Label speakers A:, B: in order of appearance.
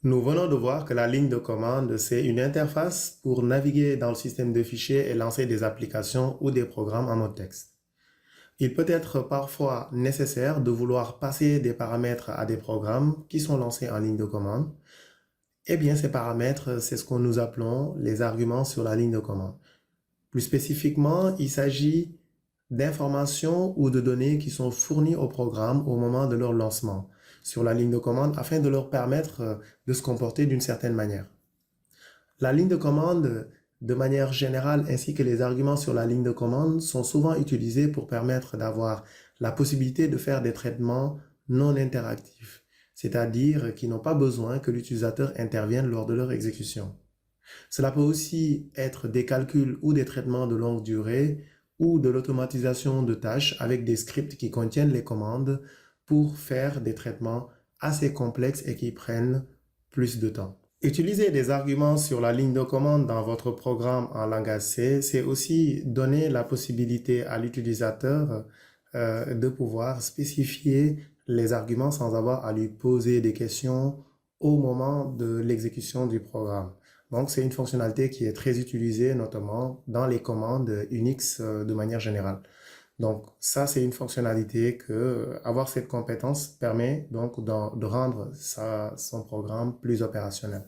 A: Nous venons de voir que la ligne de commande, c'est une interface pour naviguer dans le système de fichiers et lancer des applications ou des programmes en mode texte. Il peut être parfois nécessaire de vouloir passer des paramètres à des programmes qui sont lancés en ligne de commande. Eh bien, ces paramètres, c'est ce que nous appelons les arguments sur la ligne de commande. Plus spécifiquement, il s'agit d'informations ou de données qui sont fournies au programme au moment de leur lancement sur la ligne de commande afin de leur permettre de se comporter d'une certaine manière. La ligne de commande, de manière générale, ainsi que les arguments sur la ligne de commande sont souvent utilisés pour permettre d'avoir la possibilité de faire des traitements non interactifs, c'est-à-dire qui n'ont pas besoin que l'utilisateur intervienne lors de leur exécution. Cela peut aussi être des calculs ou des traitements de longue durée ou de l'automatisation de tâches avec des scripts qui contiennent les commandes pour faire des traitements assez complexes et qui prennent plus de temps. Utiliser des arguments sur la ligne de commande dans votre programme en langage C, c'est aussi donner la possibilité à l'utilisateur de pouvoir spécifier les arguments sans avoir à lui poser des questions au moment de l'exécution du programme. Donc, c'est une fonctionnalité qui est très utilisée, notamment dans les commandes Unix de manière générale. Donc, ça, c'est une fonctionnalité que avoir cette compétence permet donc de rendre son programme plus opérationnel.